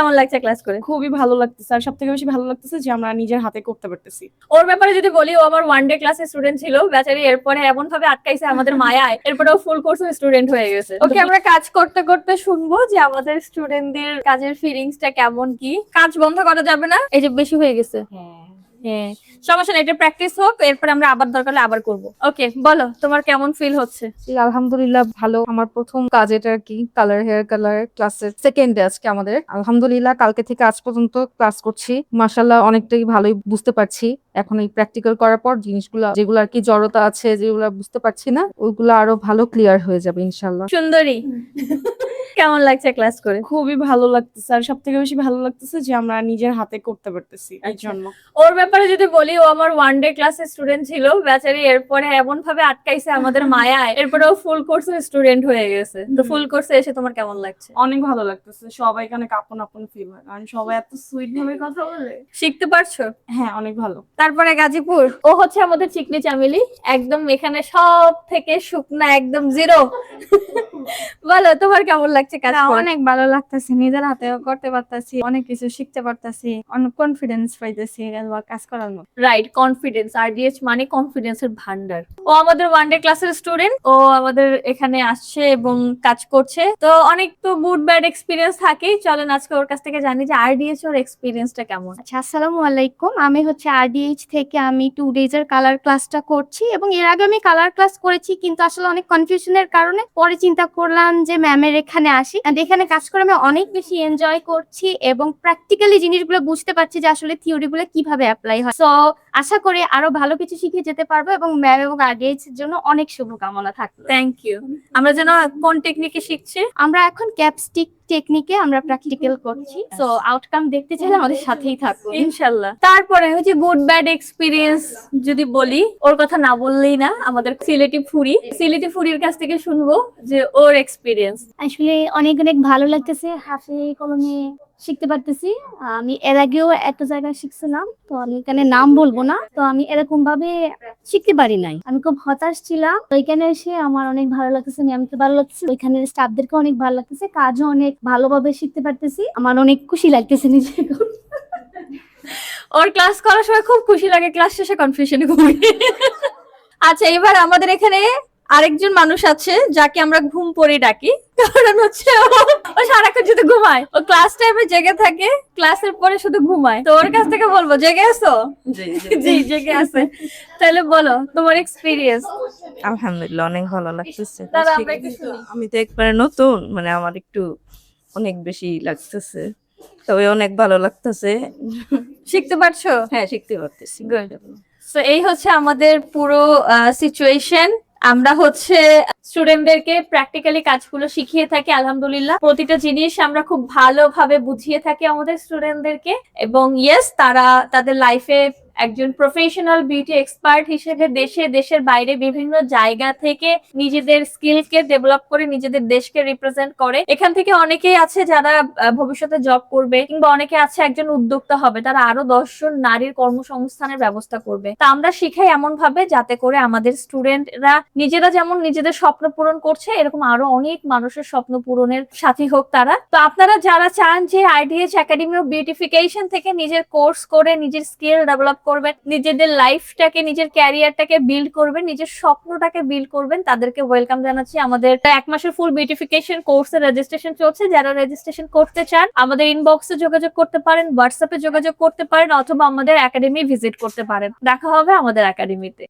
কেমন লাগছে ক্লাস করে? খুবই ভালো লাগতেছে, আর সবথেকে বেশি ভালো লাগতেছে যে আমরা নিজের হাতে করতে পারতেছি। ওর ব্যাপারে যদি বলি, ও আমার ওয়ান ডে ক্লাসের স্টুডেন্ট ছিল, বেচারি এরপরে এমন ভাবে আটকাইছে আমাদের মায়ায়, এরপরে ও ফুল কোর্সের স্টুডেন্ট হয়ে গেছে। ওকে, আমরা কাজ করতে করতে শুনবো যে আমাদের স্টুডেন্টদের কাজের ফিলিংসটা কেমন, কি কাজ বন্ধ করা যাবে না, এই যে বেশি হয়ে গেছে। হ্যাঁ, সমস্যা নেই, এটা প্র্যাকটিস হোক, এরপরে আমরা আবার দরকার হলে আবার করবো। ওকে, বলো তোমার কেমন ফিল হচ্ছে? আলহামদুলিল্লাহ ভালো। আমার প্রথম কাজ এটা আর কি, কালার হেয়ার কালার ক্লাসের সেকেন্ড ডে আজকে আমাদের। আলহামদুলিল্লাহ কালকে থেকে আজ পর্যন্ত ক্লাস করছি, মাশাআল্লাহ অনেকটাই ভালোই বুঝতে পারছি। এখন এই প্র্যাকটিক্যাল করার পর জিনিসগুলো যেগুলো আর কি জড়তা আছে, যেগুলো বুঝতে পারছি না, ওইগুলো আরো ভালো ক্লিয়ার হয়ে যাবে ইনশাআল্লাহ। সুন্দরী, কেমন লাগছে ক্লাস করে? খুবই ভালো লাগতেছে, আর সবথেকে বেশি ভালো লাগতেছে যে আমরা নিজের হাতে করতে পারতেছি এই জন্য। ওর ব্যাপারে যদি বলি, ও আমার ওয়ান ডে ক্লাসের স্টুডেন্ট ছিল, বেচারি এরপরে এমন ভাবে আটকাইছে আমাদের মায়ায়, এরপরে ও ফুল কোর্সের স্টুডেন্ট হয়ে গেছে। তো ফুল কোর্সে এসে তোমার কেমন লাগছে? অনেক ভালো লাগতেছে, সবাই এখানে আপন আপন ফিল হয়, কারণ সবাই এত সুইট ভাবে কথা বলে। শিখতে পারছো? হ্যাঁ, অনেক ভালো। তারপরে গাজীপুর, ও হচ্ছে আমাদের চিকনি চামেলি, একদম এখানে সব থেকে শুকনা, একদম জিরো। বলো তোমার কেমন লাগছে কাজ করে? অনেক ভালো লাগতেছে, নিজের হাতে করতে পারতেছি, অনেক কিছু শিখতে পারতেছি, অনেক কনফিডেন্স পাইতেছি কাজ করার মতো। Right, confidence. আরডিএইচ মানে কনফিডেন্সের ভান্ডার। ও আমাদের ওয়ান ডে ক্লাসের স্টুডেন্ট, ও আমাদের এখানে আসছে এবং কাজ করছে। তো অনেক তো গুড ব্যাড এক্সপিরিয়েন্স থাকেই, চলেন আজকে ওর কাছ থেকে জানি যে আরডিএইচ ওর এক্সপিরিয়েন্সটা কেমন। আচ্ছা, আসসালামু আলাইকুম। আমি হচ্ছে আরডিএইচ থেকে আমি 2 days এর কালার ক্লাসটা করছি, এবং এর আগে আমি কালার ক্লাস করেছি, কিন্তু আসলে অনেক কনফিউশনের কারণে পরে চিন্তা করলাম যে ম্যামের এখানে আসি। এখানে কাজ করে আমি অনেক বেশি এনজয় করছি এবং প্র্যাকটিক্যালি জিনিসগুলো বুঝতে পারছি যে আসলে থিওরিগুলো কিভাবে অ্যাপ্লাই হয়। সো আশা করি আরো ভালো কিছু শিখে যেতে পারবো, এবং ম্যাম এবং আরডিএইচ এর জন্য অনেক শুভকামনা থাকলো। Thank you. আমরা যেন কোন টেকনিকে শিখছি? আমরা এখন ক্যাপস্টিক টেকনিকে আমরা প্র্যাকটিক্যাল করছি। সো আউটকাম দেখতে চাইলে আমাদের সাথেই থাকুন ইনশাল্লাহ। তারপরে হচ্ছে গুড ব্যাড এক্সপিরিয়েন্স যদি বলি, ওর কথা না বললেই না, আমাদের সিলেটি ফুরির কাছ থেকে শুনবো যে ওর এক্সপিরিয়েন্স। আসলে অনেক অনেক ভালো লাগতেছে, হাতে কলমে শিখতে পারতেছি। আমি এর আগেও একটা জায়গায় শিখছিলাম, তো আমি এখানে নাম বলবো না। তো আমি এরকম ভাবে শিখতে পারি নাই, আমি খুব হতাশ ছিলাম। তো এখানে এসে আমার অনেক ভালো লাগতেছে, ম্যামকে ভালো লাগতেছে, ওইখানে স্টাফদেরকে অনেক ভালো লাগতেছে, কাজও অনেক ভালোভাবে শিখতে পারতেছি। আমার অনেক খুশি লাগতেছে নিজে। ওর ক্লাস করার সময় খুব খুশি লাগে, ক্লাস শেষে কনফিউশনে ঘুরি। আচ্ছা, এবার আমাদের এখানে আরেকজন মানুষ আছে যাকে আমরা ঘুম পড়ে ডাকি, কারণ হচ্ছে ও সারাক্ষণ শুধু ঘুমায়। ও ক্লাস টাইমে জেগে থাকে, ক্লাসের পরে শুধু ঘুমায়। তো ওর কাছ থেকে বলবো, জেগে আছো? জি, জেগে আছে। তাহলে বলো তোমার এক্সপিরিয়েন্স। আলহামদুলিল্লাহ অনেক ভালো লাগতেছে। দাদা, আমরা একটু শুনি। আমি তো একবারে নতুন, মানে আমার একটু অনেক বেশি লাগতেছে, তবে অনেক ভালো লাগতেছে। শিখতে পারছো? হ্যাঁ, শিখতে পারতেছি। গুড। সো এই হচ্ছে আমাদের পুরো সিচুয়েশন। আমরা হচ্ছে স্টুডেন্টদেরকে প্র্যাকটিক্যালি কাজগুলো শিখিয়ে থাকি। আলহামদুলিল্লাহ প্রতিটা জিনিস আমরা খুব ভালোভাবে বুঝিয়ে থাকি আমাদের স্টুডেন্টদেরকে, এবং ইয়েস, তারা তাদের লাইফে একজন প্রফেশনাল বিউটি এক্সপার্ট হিসেবে দেশের বাইরে বিভিন্ন জায়গা থেকে নিজেদের স্কিলকে ডেভেলপ করে নিজেদের দেশকে রিপ্রেজেন্ট করে। এখান থেকে অনেকেই আছে যারা ভবিষ্যতে জব করবে, কিংবা অনেকে আছে একজন উদ্যোক্তা হবে, তারা আরো 10 জন নারীর কর্মসংস্থানের ব্যবস্থা করবে। তা আমরা শিখাই এমন ভাবে যাতে করে আমাদের স্টুডেন্টরা নিজেরা যেমন নিজেদের স্বপ্ন পূরণ করছে, এরকম আরো অনেক মানুষের স্বপ্ন পূরণের সাথী হোক তারা। তো আপনারা যারা চান যে আরডিএইচ একাডেমি অফ বিউটিফিকেশন থেকে নিজের কোর্স করে নিজের স্কিল ডেভেলপ করবেন, নিজেদের লাইফটাকে, নিজের ক্যারিয়ারটাকে বিল্ড করবেন, নিজের স্বপ্নটাকে বিল্ড করবেন, তাদেরকে ওয়েলকাম জানাচ্ছি। আমাদের 1 মাসের ফুল বিউটিফিকেশন কোর্সের রেজিস্ট্রেশন চলছে। যারা রেজিস্ট্রেশন করতে চান আমাদের ইনবক্সে যোগাযোগ করতে পারেন, হোয়াটসঅ্যাপে যোগাযোগ করতে পারেন, অথবা আমাদের একাডেমি ভিজিট করতে পারেন। দেখা হবে আমাদের একাডেমিতে।